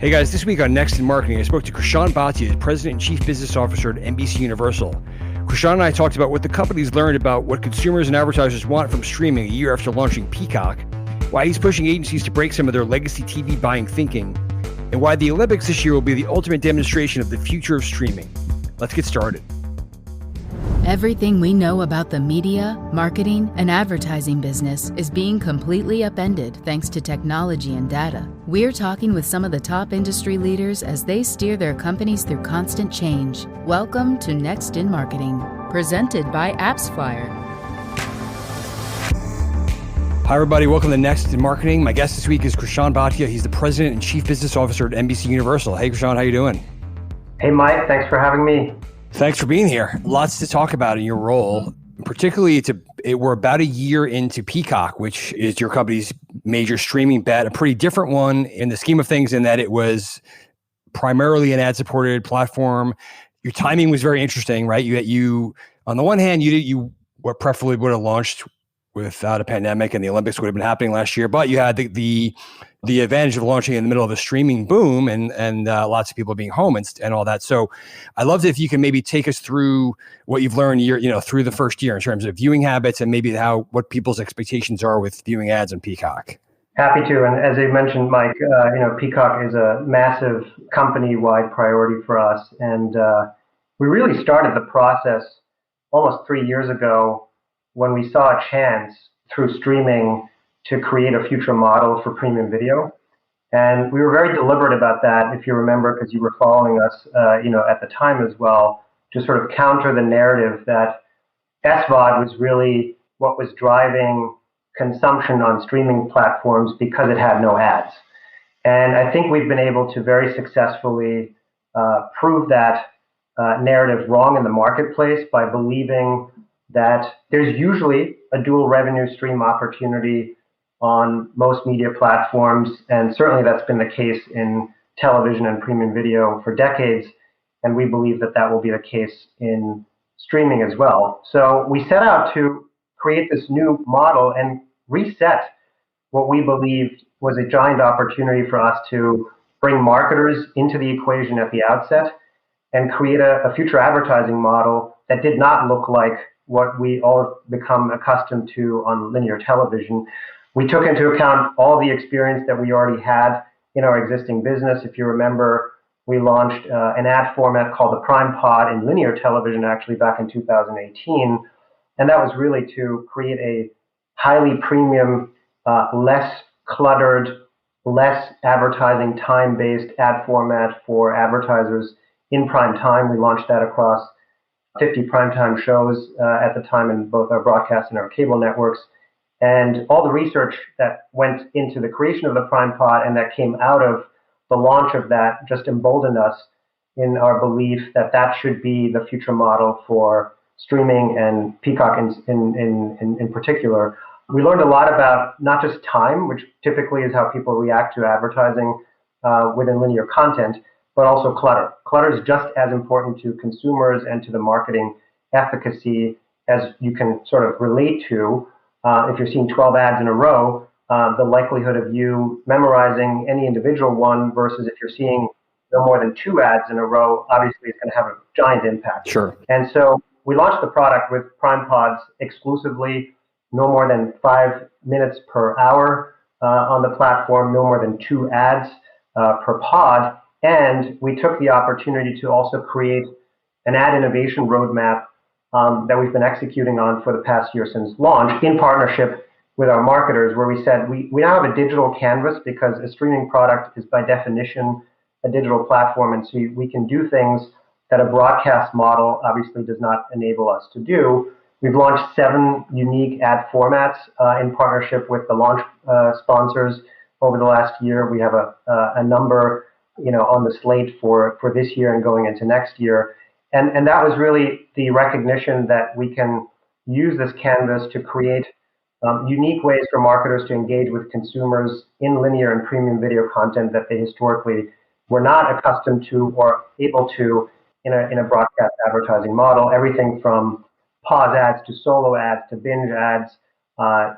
Hey guys, this week on Next in Marketing, I spoke to Krishan Bhatia, President and Chief Business Officer at NBCUniversal. Krishan and I talked about what the company's learned about what consumers and advertisers want from streaming a year after launching Peacock, why he's pushing agencies to break some of their legacy TV buying thinking, and why the Olympics this year will be the ultimate demonstration of the future of streaming. Let's get started. Everything we know about the media, marketing, and advertising business is being completely upended thanks to technology and data. We're talking with some of the top industry leaders as they steer their companies through constant change. Welcome to Next in Marketing, presented by AppsFlyer. Hi everybody, welcome to Next in Marketing. My guest this week is Krishan Bhatia. He's the President and Chief Business Officer at NBCUniversal. Hey Krishan, how you doing? Hey Mike, thanks for having me. Thanks for being here. Lots to talk about in your role, particularly we're about a year into Peacock, which is your company's major streaming bet, a pretty different one in the scheme of things in that it was primarily an ad-supported platform. Your timing was very interesting, right? You on the one hand, you preferably would have launched without a pandemic and the Olympics would have been happening last year, but you had the advantage of launching in the middle of a streaming boom and lots of people being home and all that. So I'd love if you can maybe take us through what you've learned through the first year in terms of viewing habits and maybe what people's expectations are with viewing ads on Peacock. Happy to. And as you mentioned, Mike, Peacock is a massive company-wide priority for us. And we really started the process almost 3 years ago when we saw a chance through streaming to create a future model for premium video. And we were very deliberate about that, if you remember, because you were following us, at the time as well, to sort of counter the narrative that SVOD was really what was driving consumption on streaming platforms because it had no ads. And I think we've been able to very successfully prove that narrative wrong in the marketplace by believing that there's usually a dual revenue stream opportunity on most media platforms, and certainly that's been the case in television and premium video for decades, and we believe that that will be the case in streaming as well. So we set out to create this new model and reset what we believed was a giant opportunity for us to bring marketers into the equation at the outset and create a future advertising model that did not look like what we all have become accustomed to on linear television. We took into account all the experience that we already had in our existing business. If you remember, we launched an ad format called the Prime Pod in linear television actually back in 2018. And that was really to create a highly premium, less cluttered, less advertising time-based ad format for advertisers in prime time. We launched that across 50 primetime shows at the time in both our broadcast and our cable networks. And all the research that went into the creation of the Prime Pod and that came out of the launch of that just emboldened us in our belief that that should be the future model for streaming and Peacock in particular. We learned a lot about not just time, which typically is how people react to advertising within linear content, but also clutter. Clutter is just as important to consumers and to the marketing efficacy as you can sort of relate to. If you're seeing 12 ads in a row, the likelihood of you memorizing any individual one versus if you're seeing no more than 2 ads in a row, obviously it's going to have a giant impact. Sure. And so we launched the product with Prime Pods exclusively, no more than 5 minutes per hour on the platform, no more than 2 ads per pod. And we took the opportunity to also create an ad innovation roadmap that we've been executing on for the past year since launch in partnership with our marketers, where we said we now have a digital canvas because a streaming product is by definition a digital platform. And so we can do things that a broadcast model obviously does not enable us to do. We've launched 7 unique ad formats in partnership with the launch sponsors over the last year. We have a number on the slate for this year and going into next year. And that was really the recognition that we can use this canvas to create unique ways for marketers to engage with consumers in linear and premium video content that they historically were not accustomed to or able to in a broadcast advertising model. Everything from pause ads to solo ads to binge ads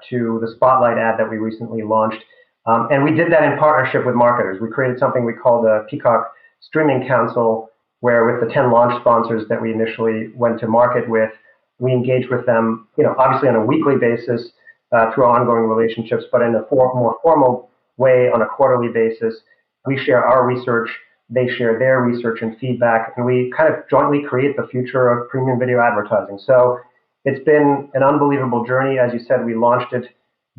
to the Spotlight ad that we recently launched. And we did that in partnership with marketers. We created something we called a Peacock Streaming Council, where with the 10 launch sponsors that we initially went to market with, we engaged with them, obviously on a weekly basis through our ongoing relationships, but in a more formal way on a quarterly basis. We share our research, they share their research and feedback, and we kind of jointly create the future of premium video advertising. So it's been an unbelievable journey. As you said, we launched it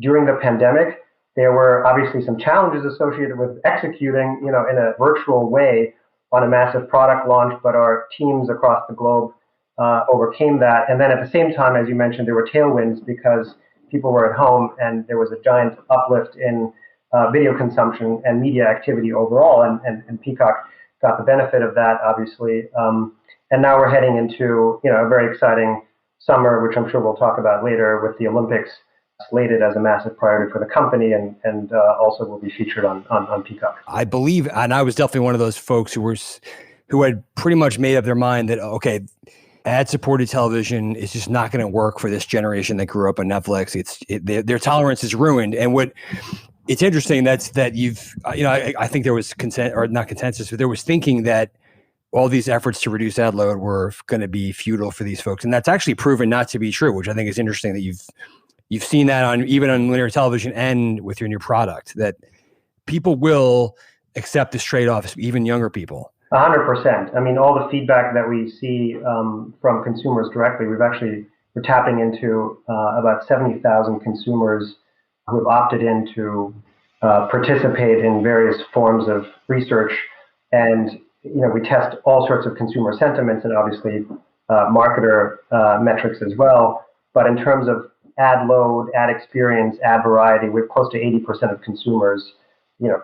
during the pandemic. There were obviously some challenges associated with executing, in a virtual way on a massive product launch, but our teams across the globe overcame that. And then at the same time, as you mentioned, there were tailwinds because people were at home and there was a giant uplift in video consumption and media activity overall. And Peacock got the benefit of that, obviously. And now we're heading into, a very exciting summer, which I'm sure we'll talk about later, with the Olympics slated as a massive priority for the company, and also will be featured on Peacock. I believe, and I was definitely one of those folks who had pretty much made up their mind that, okay, ad-supported television is just not going to work for this generation that grew up on Netflix. Their tolerance is ruined. And it's interesting that you've, I think there was not consensus, but there was thinking that all these efforts to reduce ad load were going to be futile for these folks, and that's actually proven not to be true, which I think is interesting that you've seen that even on linear television and with your new product, that people will accept this trade-off, even younger people. 100%. I mean, all the feedback that we see from consumers directly, we're tapping into about 70,000 consumers who have opted in to participate in various forms of research. And, we test all sorts of consumer sentiments and obviously marketer metrics as well. But in terms of ad load, ad experience, ad variety, with close to 80% of consumers,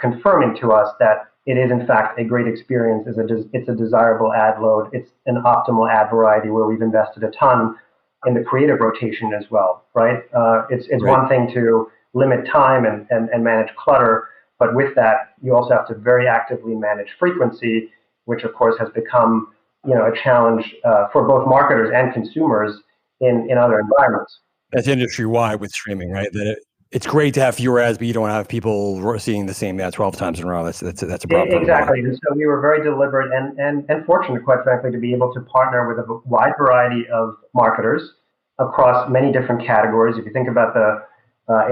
confirming to us that it is in fact a great experience. It's a desirable ad load. It's an optimal ad variety where we've invested a ton in the creative rotation as well, right? It's right. One thing to limit time and manage clutter, but with that, you also have to very actively manage frequency, which of course has become, a challenge for both marketers and consumers in other environments. That's industry-wide with streaming, right? That it's great to have fewer ads, but you don't have people seeing the same ad 12 times in a row. That's a problem. Exactly. And so we were very deliberate and fortunate, quite frankly, to be able to partner with a wide variety of marketers across many different categories. If you think about the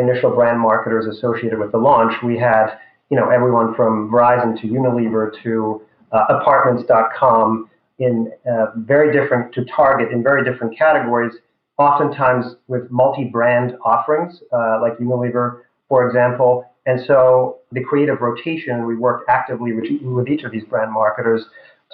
initial brand marketers associated with the launch, we had, everyone from Verizon to Unilever to apartments.com to Target in very different categories, oftentimes with multi-brand offerings, like Unilever, for example. And so the creative rotation, we worked actively with each of these brand marketers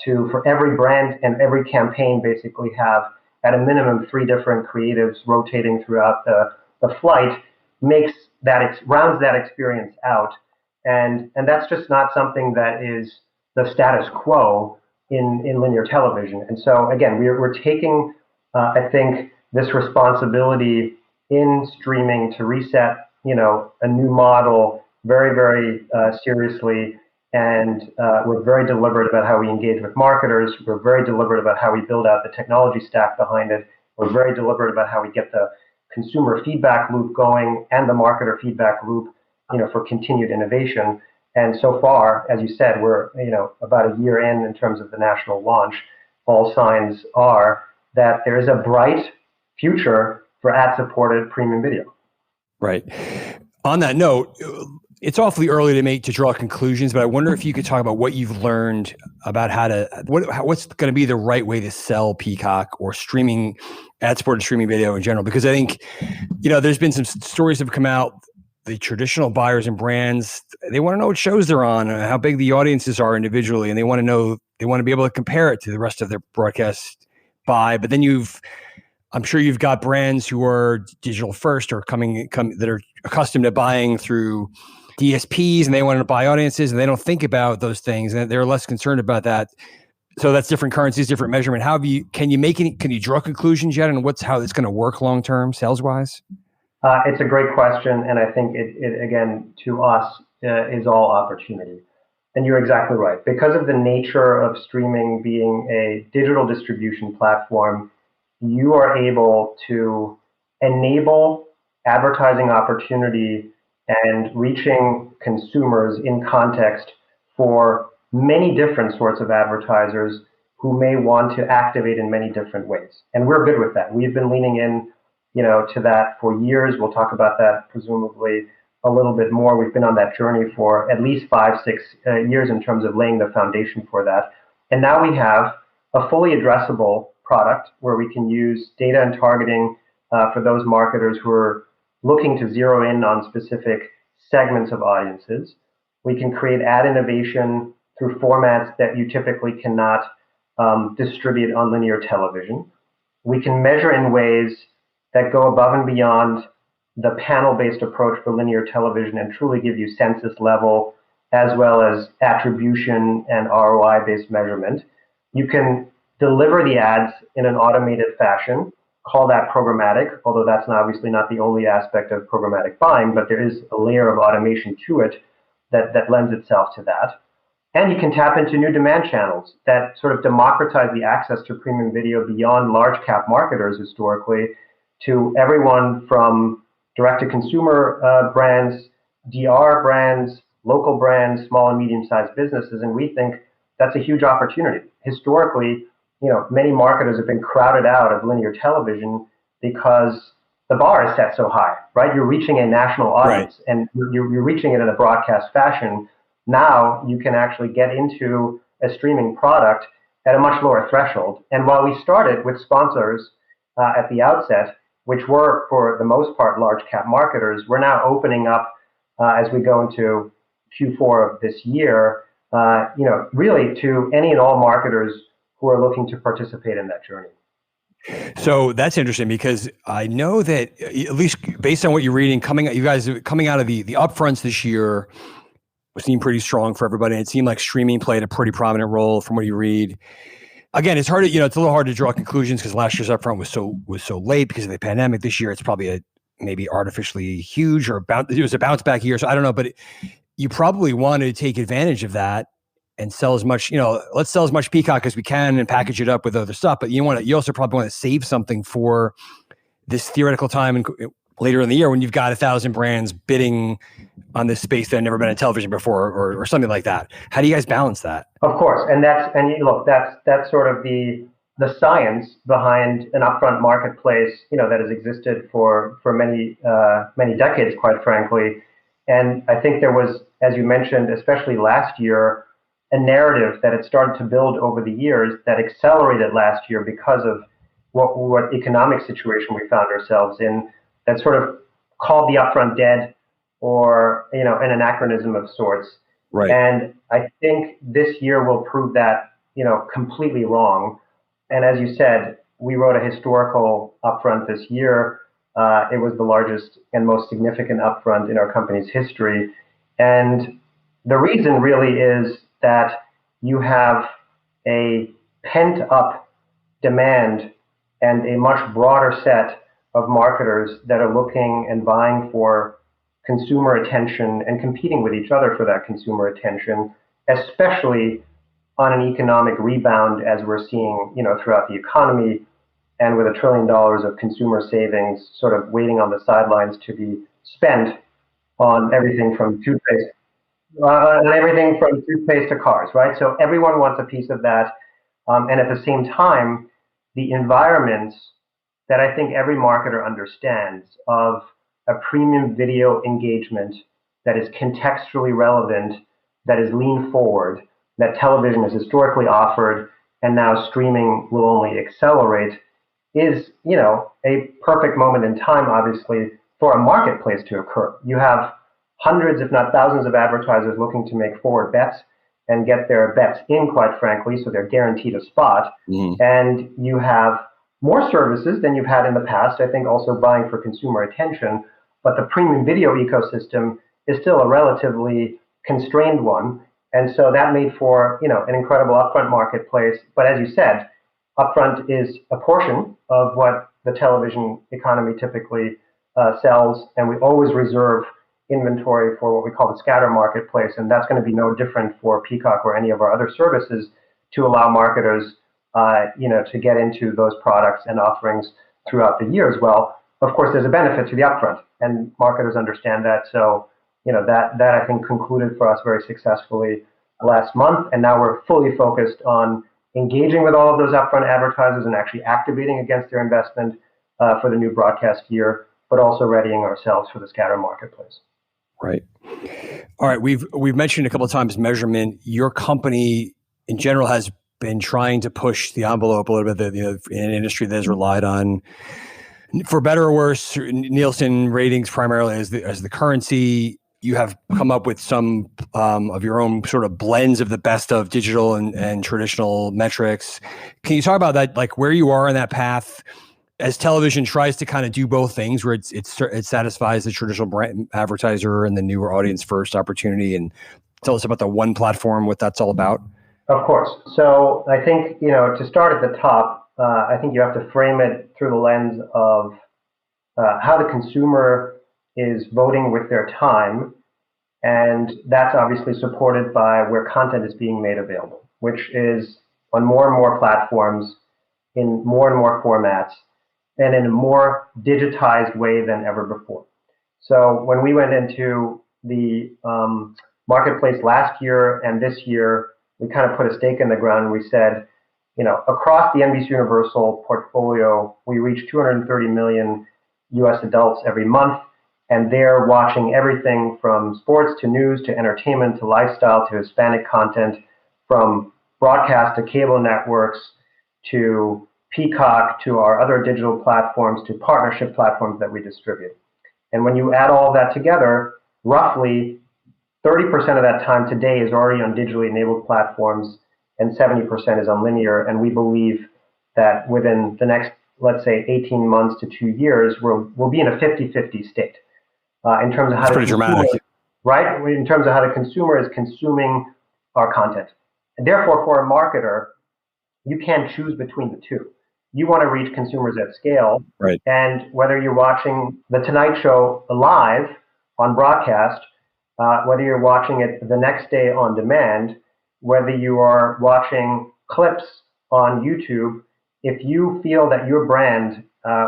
to, for every brand and every campaign, basically have at a minimum 3 different creatives rotating throughout the flight, rounds that experience out. And that's just not something that is the status quo in linear television. And so again, we're taking, I think, this responsibility in streaming to reset, a new model very, very seriously. And we're very deliberate about how we engage with marketers. We're very deliberate about how we build out the technology stack behind it. We're very deliberate about how we get the consumer feedback loop going and the marketer feedback loop, for continued innovation. And so far, as you said, we're, about a year in terms of the national launch. All signs are that there is a bright future for ad-supported premium video. Right. On that note, it's awfully early to draw conclusions, but I wonder if you could talk about what you've learned about what's going to be the right way to sell Peacock or streaming, ad-supported streaming video in general. Because I think, there's been some stories that have come out. The traditional buyers and brands, they want to know what shows they're on, how big the audiences are individually, and they want to be able to compare it to the rest of their broadcast buy. But then I'm sure you've got brands who are digital first or that are accustomed to buying through DSPs, and they want to buy audiences, and they don't think about those things, and they're less concerned about that. So that's different currencies, different measurement. Can you draw conclusions yet on how it's going to work long term, sales wise? It's a great question, and I think it again, to us, is all opportunity. And you're exactly right. Because of the nature of streaming being a digital distribution platform, you are able to enable advertising opportunity and reaching consumers in context for many different sorts of advertisers who may want to activate in many different ways. And we're good with that. We've been leaning in, to that for years. We'll talk about that presumably a little bit more. We've been on that journey for at least 5-6 years in terms of laying the foundation for that. And now we have a fully addressable product where we can use data and targeting for those marketers who are looking to zero in on specific segments of audiences. We can create ad innovation through formats that you typically cannot distribute on linear television. We can measure in ways that go above and beyond the panel-based approach for linear television and truly give you census level as well as attribution and ROI-based measurement. You can deliver the ads in an automated fashion, call that programmatic, although that's obviously not the only aspect of programmatic buying, but there is a layer of automation to it that lends itself to that. And you can tap into new demand channels that sort of democratize the access to premium video beyond large cap marketers historically to everyone from direct-to-consumer brands, DR brands, local brands, small and medium-sized businesses, and we think that's a huge opportunity. Historically, many marketers have been crowded out of linear television because the bar is set so high, right? You're reaching a national audience, right, and you're reaching it in a broadcast fashion. Now you can actually get into a streaming product at a much lower threshold. And while we started with sponsors at the outset, which were for the most part large cap marketers, we're now opening up as we go into Q4 of this year, really to any and all marketers who are looking to participate in that journey. So that's interesting because I know that at least based on what you're reading, you guys coming out of the upfronts this year seemed pretty strong for everybody. And it seemed like streaming played a pretty prominent role from what you read. Again, it's hard to, it's a little hard to draw conclusions because last year's upfront was so late because of the pandemic. This year, it's probably maybe artificially huge or it was a bounce back year. So I don't know, but you probably wanted to take advantage of that and sell as much, let's sell as much Peacock as we can and package it up with other stuff. But you also probably want to save something for this theoretical time and later in the year when you've got 1,000 brands bidding on this space that have never been on television before or something like that. How do you guys balance that? Of course. And that's sort of the science behind an upfront marketplace, that has existed for many decades, quite frankly. And I think there was, as you mentioned, especially last year, a narrative that had started to build over the years that accelerated last year because of what economic situation we found ourselves in that sort of called the upfront dead or, an anachronism of sorts. Right. And I think this year will prove that, completely wrong. And as you said, we wrote a historical upfront this year. It was the largest and most significant upfront in our company's history. And the reason really is that you have a pent-up demand and a much broader set of marketers that are looking and vying for consumer attention and competing with each other for that consumer attention, especially on an economic rebound as we're seeing, throughout the economy and with $1 trillion of consumer savings sort of waiting on the sidelines to be spent on everything from toothpaste to cars, right? So everyone wants a piece of that. And at the same time, the environments that I think every marketer understands of a premium video engagement that is contextually relevant, that is lean forward, that television has historically offered, and now streaming will only accelerate, is, a perfect moment in time, obviously, for a marketplace to occur. You have hundreds, if not thousands, of advertisers looking to make forward bets and get their bets in, quite frankly, so they're guaranteed a spot. Mm-hmm. And you have more services than you've had in the past, I think, also vying for consumer attention. But the premium video ecosystem is still a relatively constrained one. And so that made for, an incredible upfront marketplace. But as you said, upfront is a portion of what the television economy typically sells. And we always reserve inventory for what we call the scatter marketplace. And that's going to be no different for Peacock or any of our other services to allow marketers, to get into those products and offerings throughout the year as well. Of course, there's a benefit to the upfront, and marketers understand that. So that I think concluded for us very successfully last month. And now we're fully focused on engaging with all of those upfront advertisers and actually activating against their investment for the new broadcast year, but also readying ourselves for the scatter marketplace. Right. All right. We've mentioned a couple of times measurement. Your company in general has been trying to push the envelope a little bit, in an industry that has relied on, for better or worse, Nielsen ratings primarily as the currency. You have come up with some of your own sort of blends of the best of digital and traditional metrics. Can you talk about that, like where you are in that path as television tries to kind of do both things, where it satisfies the traditional brand advertiser and the newer audience first opportunity, and tell us about the one platform, what that's all about? Of course. So I think, to start at the top, I think you have to frame it through the lens of how the consumer is voting with their time. And that's obviously supported by where content is being made available, which is on more and more platforms, in more and more formats, and in a more digitized way than ever before. So when we went into the marketplace last year and this year, we kind of put a stake in the ground and we said, across the NBCUniversal portfolio, we reach 230 million US adults every month, and they're watching everything from sports to news to entertainment to lifestyle to Hispanic content, from broadcast to cable networks to Peacock to our other digital platforms to partnership platforms that we distribute. And when you add all of that together, roughly 30% of that time today is already on digitally enabled platforms and 70% is on linear. And we believe that within the next, let's say, 18 months to 2 years, we'll be in a 50-50 state in terms of how pretty dramatic, right? In terms of how the consumer is consuming our content. And therefore, for a marketer, you can't choose between the two. You want to reach consumers at scale. right? And whether you're watching The Tonight Show live on broadcast, whether you're watching it the next day on demand, whether you are watching clips on YouTube, if you feel that your brand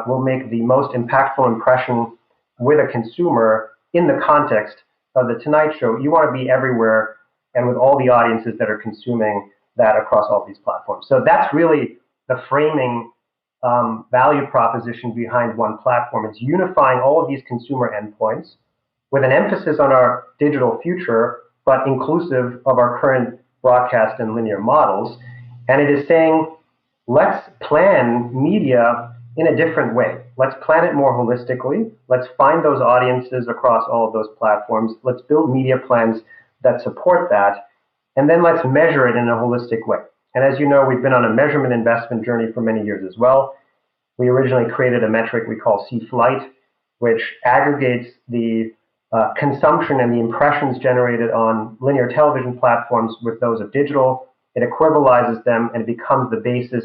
will make the most impactful impression with a consumer in the context of The Tonight Show, you want to be everywhere and with all the audiences that are consuming that across all these platforms. So that's really the framing value proposition behind one platform. It's unifying all of these consumer endpoints with an emphasis on our digital future, but inclusive of our current broadcast and linear models. And it is saying, let's plan media in a different way. Let's plan it more holistically. Let's find those audiences across all of those platforms. Let's build media plans that support that. And then let's measure it in a holistic way. And as you know, we've been on a measurement investment journey for many years as well. We originally created a metric we call C-Flight, which aggregates the consumption and the impressions generated on linear television platforms with those of digital. It equivalizes them and it becomes the basis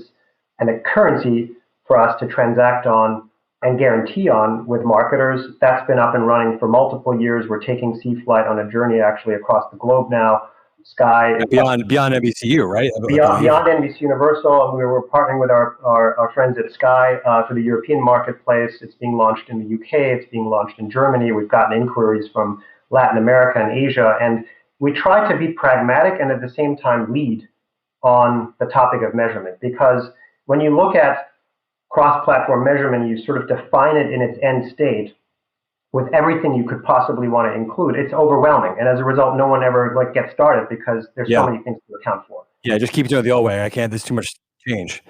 and a currency for us to transact on and guarantee on with marketers. That's been up and running for multiple years. We're taking C-Flight on a journey actually across the globe now. Sky beyond NBCU, right? Beyond NBCUniversal, and we were partnering with our friends at Sky for the European marketplace. It's being launched in the UK. It's being launched in Germany. We've gotten inquiries from Latin America and Asia, and we try to be pragmatic and at the same time lead on the topic of measurement, because when you look at cross-platform measurement, you sort of define it in its end state with everything you could possibly want to include. It's overwhelming. And as a result, no one ever gets started because there's so many things to account for. Yeah, just keep it doing the old way. There's too much change.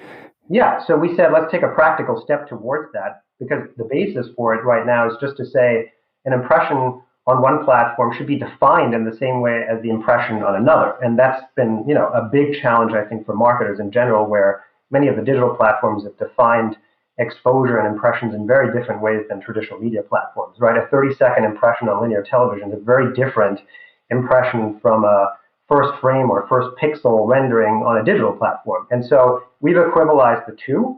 Yeah, so we said, let's take a practical step towards that, because the basis for it right now is just to say an impression on one platform should be defined in the same way as the impression on another. And that's been, a big challenge, I think, for marketers in general, where many of the digital platforms have defined exposure and impressions in very different ways than traditional media platforms, right? A 30-second impression on linear television is a very different impression from a first frame or first pixel rendering on a digital platform. And so we've equivalized the two.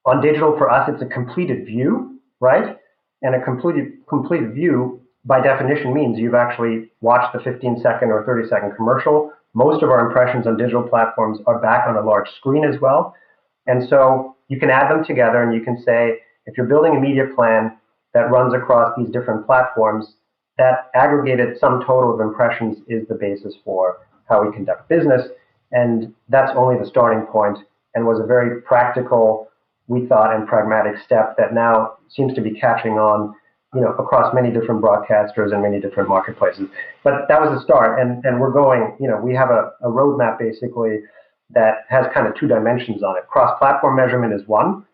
On digital, for us, it's a completed view, right? And a completed view, by definition, means you've actually watched the 15-second or 30-second commercial. Most of our impressions on digital platforms are back on a large screen as well. And so you can add them together and you can say, if you're building a media plan that runs across these different platforms, that aggregated sum total of impressions is the basis for how we conduct business. And that's only the starting point and was a very practical, we thought, and pragmatic step that now seems to be catching on, across many different broadcasters and many different marketplaces. But that was the start. And we're going, we have a roadmap basically that has kind of two dimensions on it. Cross-platform measurement is one,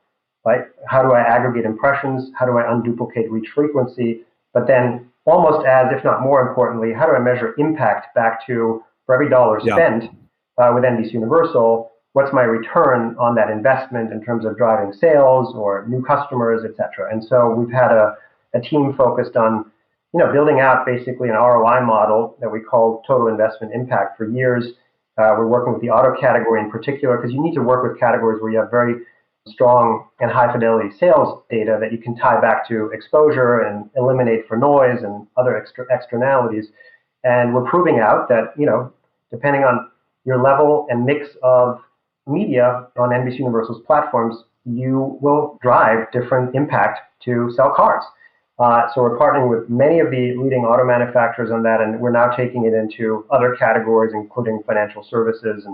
right? How do I aggregate impressions? How do I unduplicate reach frequency? But then almost as, if not more importantly, how do I measure impact back to, for every dollar spent with NBCUniversal, what's my return on that investment in terms of driving sales or new customers, et cetera? And so we've had a team focused on, building out basically an ROI model that we call total investment impact for years. We're working with the auto category in particular because you need to work with categories where you have very strong and high fidelity sales data that you can tie back to exposure and eliminate for noise and other externalities. And we're proving out that, depending on your level and mix of media on NBCUniversal's platforms, you will drive different impact to sell cars. So we're partnering with many of the leading auto manufacturers on that, and we're now taking it into other categories, including financial services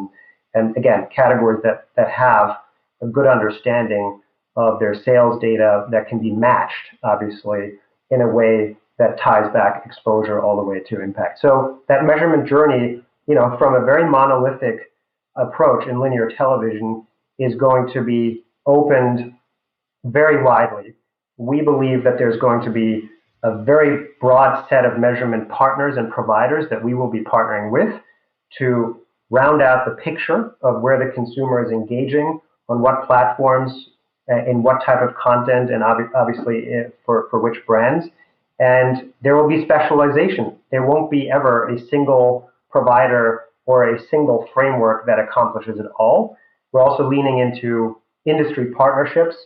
and again, categories that have a good understanding of their sales data that can be matched, obviously, in a way that ties back exposure all the way to impact. So that measurement journey, from a very monolithic approach in linear television is going to be opened very widely. We believe that there's going to be a very broad set of measurement partners and providers that we will be partnering with to round out the picture of where the consumer is engaging, on what platforms, in what type of content, and obviously for which brands. And there will be specialization. There won't be ever a single provider or a single framework that accomplishes it all. We're also leaning into industry partnerships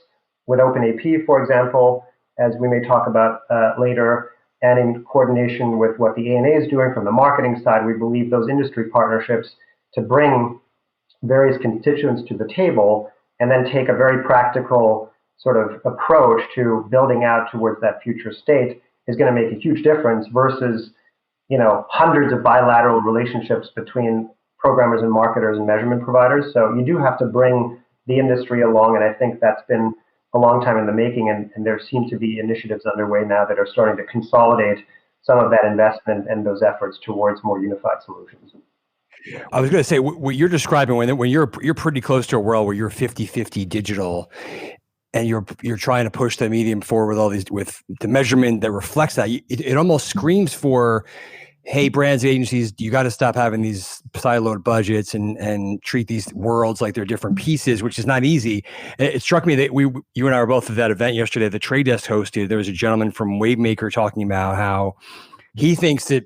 with OpenAP, for example, as we may talk about later, and in coordination with what the ANA is doing from the marketing side. We believe those industry partnerships to bring various constituents to the table and then take a very practical sort of approach to building out towards that future state is going to make a huge difference versus, hundreds of bilateral relationships between programmers and marketers and measurement providers. So you do have to bring the industry along, and I think that's been a long time in the making, and there seem to be initiatives underway now that are starting to consolidate some of that investment and those efforts towards more unified solutions. I was going to say what you're describing when you're pretty close to a world where you're 50-50 digital, and you're trying to push the medium forward with all these with the measurement that reflects that. It almost screams for, hey, brands, agencies, you got to stop having these siloed budgets and treat these worlds like they're different pieces, which is not easy. It struck me that you and I were both at that event yesterday. The Trade Desk hosted. There was a gentleman from Wavemaker talking about how he thinks that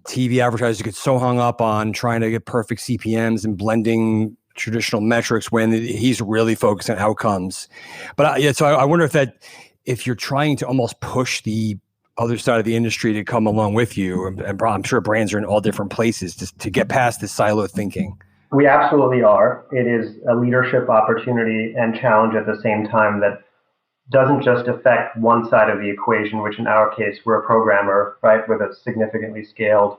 TV advertisers get so hung up on trying to get perfect CPMs and blending traditional metrics when he's really focused on outcomes. But so I wonder if you're trying to almost push the other side of the industry to come along with you, and I'm sure brands are in all different places to get past this silo thinking. We absolutely are. It is a leadership opportunity and challenge at the same time that doesn't just affect one side of the equation, which in our case, we're a programmer, right, with a significantly scaled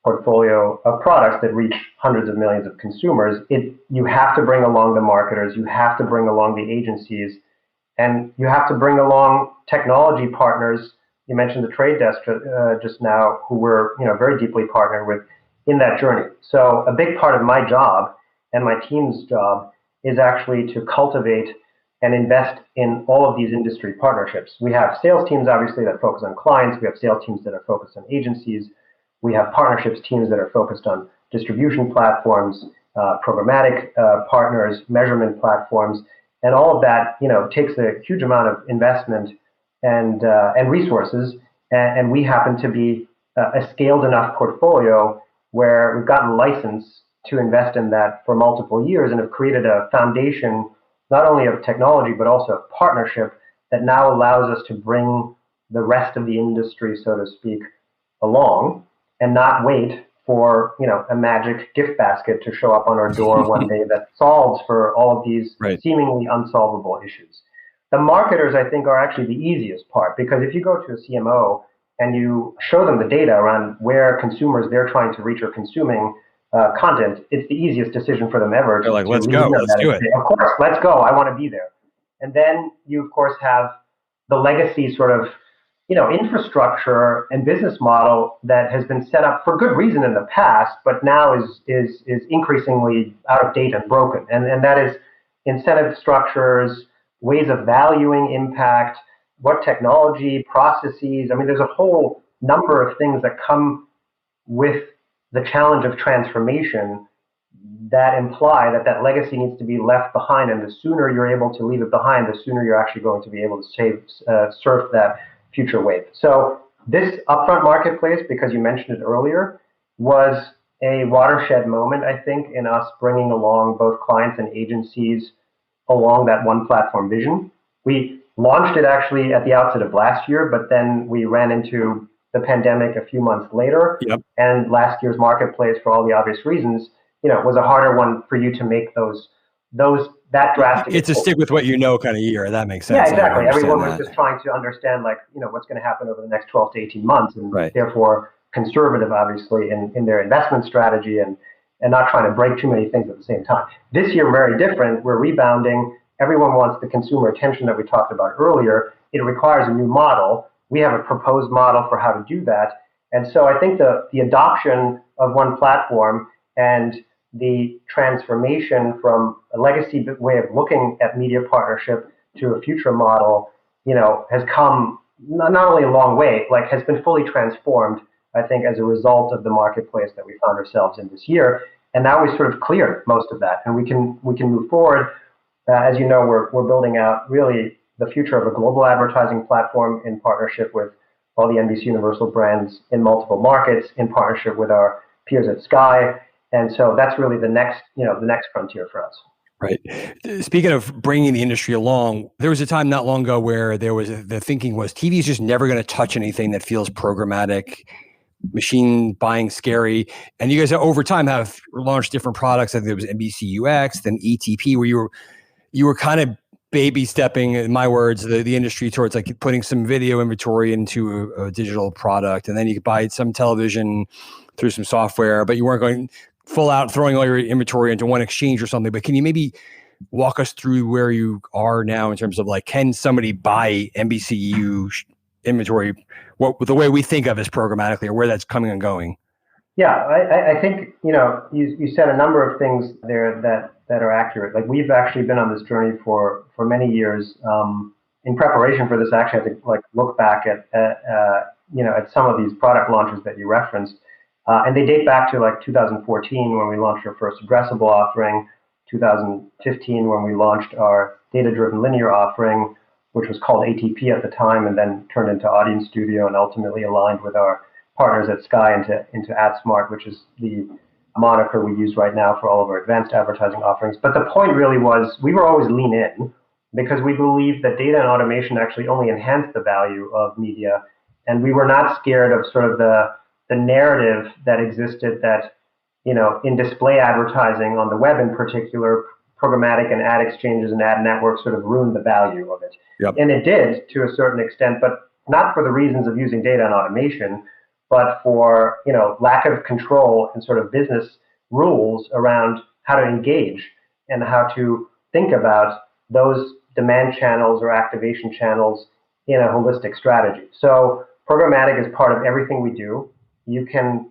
portfolio of products that reach hundreds of millions of consumers. You have to bring along the marketers, you have to bring along the agencies, and you have to bring along technology partners. You mentioned the Trade Desk just now, who we're very deeply partnered with in that journey. So a big part of my job and my team's job is actually to cultivate and invest in all of these industry partnerships. We have sales teams, obviously, that focus on clients. We have sales teams that are focused on agencies. We have partnerships teams that are focused on distribution platforms, programmatic partners, measurement platforms, and all of that, takes a huge amount of investment and resources. And we happen to be a scaled enough portfolio where we've gotten license to invest in that for multiple years and have created a foundation not only of technology, but also of partnership that now allows us to bring the rest of the industry, so to speak, along and not wait for, a magic gift basket to show up on our door one day that solves for all of these seemingly unsolvable issues. The marketers, I think, are actually the easiest part, because if you go to a CMO and you show them the data around where consumers they're trying to reach or consuming content, it's the easiest decision for them ever. They're like, let's go, let's do it. Of course, let's go. I want to be there. And then you, of course, have the legacy sort of, infrastructure and business model that has been set up for good reason in the past, but now is increasingly out of date and broken. And that is incentive structures, ways of valuing impact, what technology, processes. I mean, there's a whole number of things that come with the challenge of transformation that imply that legacy needs to be left behind. And the sooner you're able to leave it behind, the sooner you're actually going to be able to surf that future wave. So this upfront marketplace, because you mentioned it earlier, was a watershed moment, I think, in us bringing along both clients and agencies along that one platform vision. We launched it actually at the outset of last year, but then we ran into the pandemic a few months later. Yep. And last year's marketplace, for all the obvious reasons, was a harder one for you to make that drastic. It's a stick with what you know kind of year. That makes sense. Yeah, exactly. Everyone was just trying to understand, what's going to happen over the next 12 to 18 months, and therefore conservative, obviously, in their investment strategy and not trying to break too many things at the same time. This year, very different. We're rebounding. Everyone wants the consumer attention that we talked about earlier. It requires a new model. We have a proposed model for how to do that. And so I think the adoption of one platform and the transformation from a legacy way of looking at media partnership to a future model, has come not only a long way, has been fully transformed, I think, as a result of the marketplace that we found ourselves in this year. And now we sort of cleared most of that, and we can move forward. As you know, we're building out really the future of a global advertising platform in partnership with all the NBCUniversal brands in multiple markets, in partnership with our peers at Sky. And so that's really the next frontier for us. Right. Speaking of bringing the industry along, there was a time not long ago where the thinking was TV is just never going to touch anything that feels programmatic, machine buying scary. And you guys over time have launched different products. I think there was NBCUX, then ETP, where you were kind of baby stepping, in my words, the industry towards putting some video inventory into a digital product. And then you could buy some television through some software, but you weren't going full out throwing all your inventory into one exchange or something. But can you maybe walk us through where you are now in terms of can somebody buy NBCU inventory, the way we think of as programmatically, or where that's coming and going? Yeah, I think, you said a number of things there that are accurate. We've actually been on this journey for many years. In preparation for this, actually, I had to look back at some of these product launches that you referenced. And they date back to 2014 when we launched our first addressable offering, 2015 when we launched our data-driven linear offering, which was called ATP at the time, and then turned into Audience Studio and ultimately aligned with our partners at Sky into AdSmart, which is the moniker we use right now for all of our advanced advertising offerings. But the point really was we were always lean in because we believed that data and automation actually only enhanced the value of media. And we were not scared of sort of the narrative that existed that, in display advertising on the web in particular, programmatic and ad exchanges and ad networks sort of ruined the value of it. Yep. And it did to a certain extent, but not for the reasons of using data and automation, but for, lack of control and sort of business rules around how to engage and how to think about those demand channels or activation channels in a holistic strategy. So programmatic is part of everything we do. You can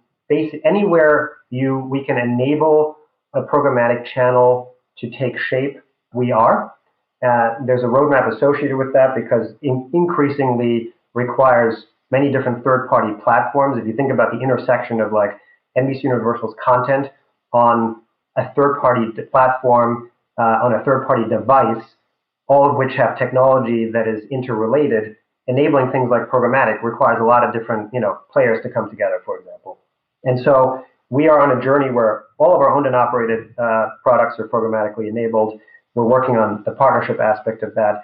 anywhere we can enable a programmatic channel to take shape, we are. There's a roadmap associated with that because increasingly requires many different third-party platforms. If you think about the intersection of NBCUniversal's content on a third-party platform, on a third-party device, all of which have technology that is interrelated, enabling things like programmatic requires a lot of different, players to come together, for example. And so we are on a journey where all of our owned and operated products are programmatically enabled. We're working on the partnership aspect of that.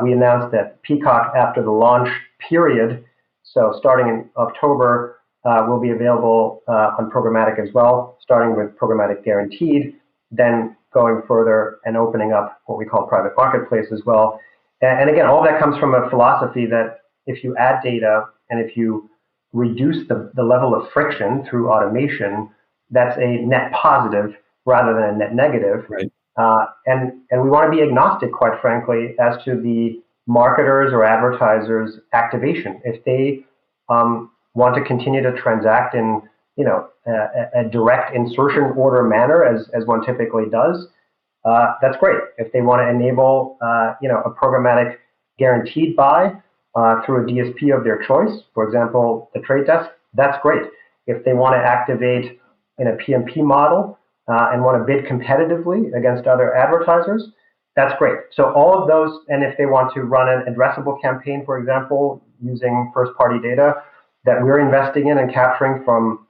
We announced that Peacock, after the launch period, so starting in October, will be available on programmatic as well, starting with programmatic guaranteed, then going further and opening up what we call private marketplace as well. And again, all that comes from a philosophy that if you add data and if you reduce the level of friction through automation, that's a net positive rather than a net negative. Right. And we want to be agnostic, quite frankly, as to the marketers or advertisers' activation. If they want to continue to transact in a direct insertion order manner, as one typically does, that's great. If they want to enable a programmatic guaranteed buy through a DSP of their choice, for example, the Trade Desk, that's great. If they want to activate in a PMP model and want to bid competitively against other advertisers, that's great. So all of those, and if they want to run an addressable campaign, for example, using first-party data that we're investing in and capturing from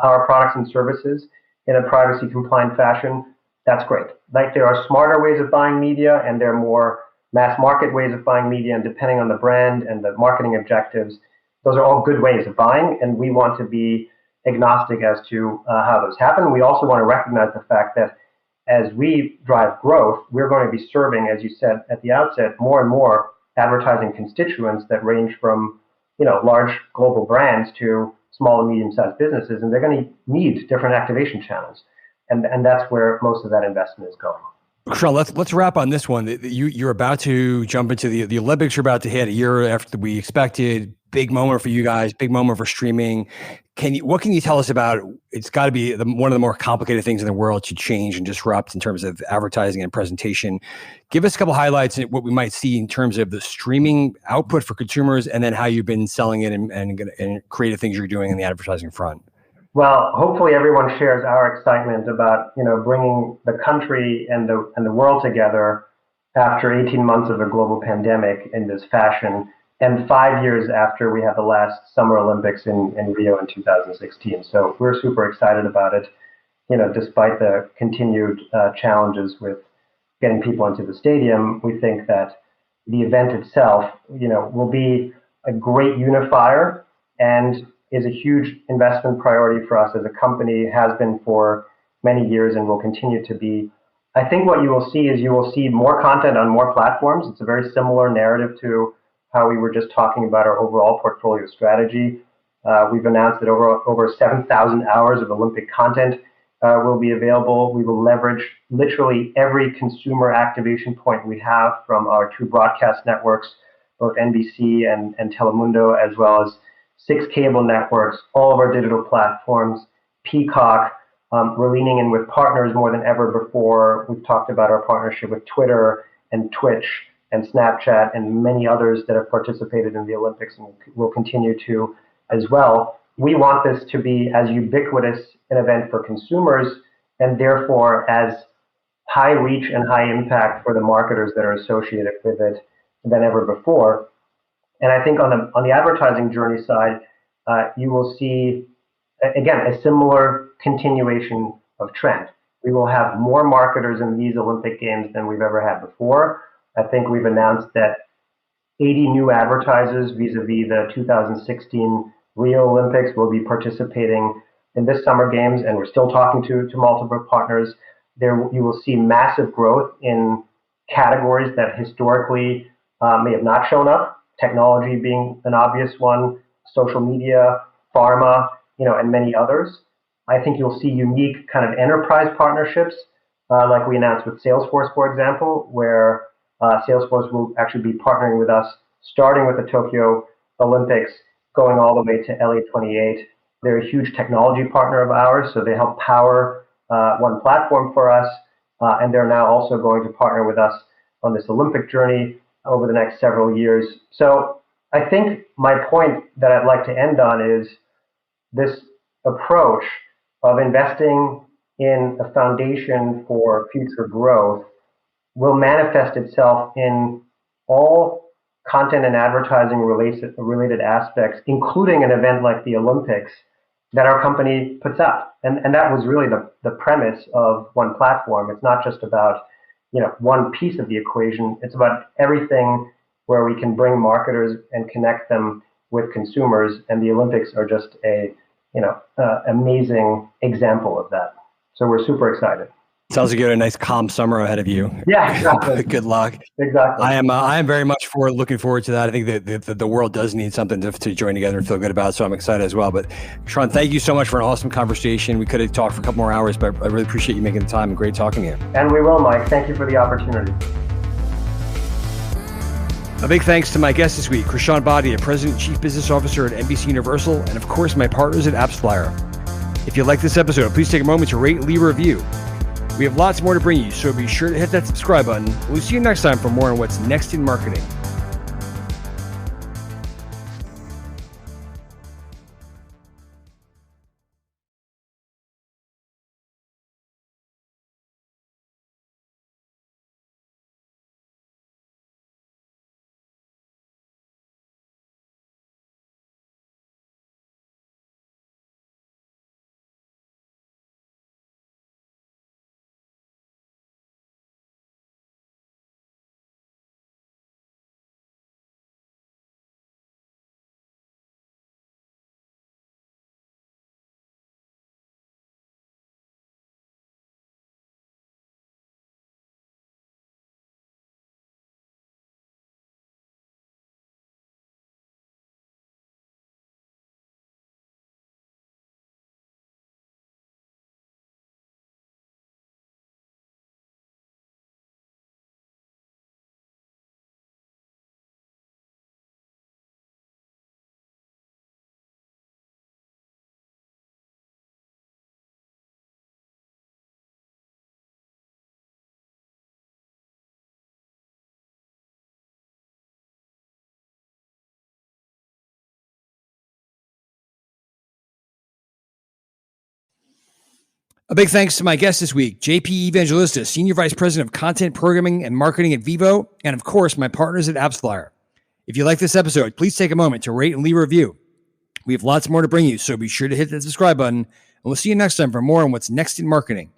our products and services in a privacy-compliant fashion, that's great. Like, there are smarter ways of buying media, and there are more mass market ways of buying media, and depending on the brand and the marketing objectives, those are all good ways of buying, and we want to be agnostic as to how those happen. We also want to recognize the fact that as we drive growth, we're going to be serving, as you said at the outset, more and more advertising constituents that range from large global brands to small and medium-sized businesses, and they're going to need different activation channels. And that's where most of that investment is going. Krishan, let's wrap on this one. You're about to jump into the Olympics. You're about to hit a year after we expected. Big moment for you guys. Big moment for streaming. What can you tell us about? It's got to be one of the more complicated things in the world to change and disrupt in terms of advertising and presentation. Give us a couple highlights and what we might see in terms of the streaming output for consumers, and then how you've been selling it and creative things you're doing in the advertising front. Well, hopefully everyone shares our excitement about bringing the country and the world together after 18 months of a global pandemic in this fashion, and 5 years after we had the last Summer Olympics in Rio in 2016. So we're super excited about it. Despite the continued challenges with getting people into the stadium, we think that the event itself, will be a great unifier and is a huge investment priority for us as a company, has been for many years and will continue to be. I think what you will see is more content on more platforms. It's a very similar narrative to how we were just talking about our overall portfolio strategy. We've announced that over 7,000 hours of Olympic content will be available. We will leverage literally every consumer activation point we have from our two broadcast networks, both NBC and Telemundo, as well as 6 cable networks, all of our digital platforms, Peacock. We're leaning in with partners more than ever before. We've talked about our partnership with Twitter and Twitch and Snapchat and many others that have participated in the Olympics and will continue to as well. We want this to be as ubiquitous an event for consumers, and therefore as high reach and high impact for the marketers that are associated with it than ever before. And I think on the advertising journey side, you will see, again, a similar continuation of trend. We will have more marketers in these Olympic Games than we've ever had before. I think we've announced that 80 new advertisers vis-a-vis the 2016 Rio Olympics will be participating in this Summer Games, and we're still talking to multiple partners. There, you will see massive growth in categories that historically may have not shown up. Technology being an obvious one, social media, pharma, and many others. I think you'll see unique kind of enterprise partnerships, like we announced with Salesforce, for example, where Salesforce will actually be partnering with us, starting with the Tokyo Olympics, going all the way to LA28. They're a huge technology partner of ours, so they help power one platform for us, and they're now also going to partner with us on this Olympic journey over the next several years. So I think my point that I'd like to end on is this approach of investing in a foundation for future growth will manifest itself in all content and advertising related aspects, including an event like the Olympics that our company puts out. And that was really the premise of one platform. It's not just about one piece of the equation. It's about everything where we can bring marketers and connect them with consumers, and the Olympics are just a amazing example of that. So we're super excited. Sounds like you got a nice calm summer ahead of you. Yeah, exactly. Good luck. Exactly. I am very much looking forward to that. I think that the world does need something to join together and feel good about. So I'm excited as well. But Krishan, thank you so much for an awesome conversation. We could have talked for a couple more hours, but I really appreciate you making the time, and great talking to you. And we will, Mike. Thank you for the opportunity. A big thanks to my guest this week, Krishan Bhatia, President and Chief Business Officer at NBCUniversal, and of course, my partners at AppsFlyer. If you like this episode, please take a moment to rate and leave a review. We have lots more to bring you, so be sure to hit that subscribe button. We'll see you next time for more on what's next in marketing. A big thanks to my guest this week, JP Evangelista, Senior Vice President of Content Programming and Marketing at Vivo, and of course, my partners at AppsFlyer. If you like this episode, please take a moment to rate and leave a review. We have lots more to bring you, so be sure to hit that subscribe button, and we'll see you next time for more on what's next in marketing.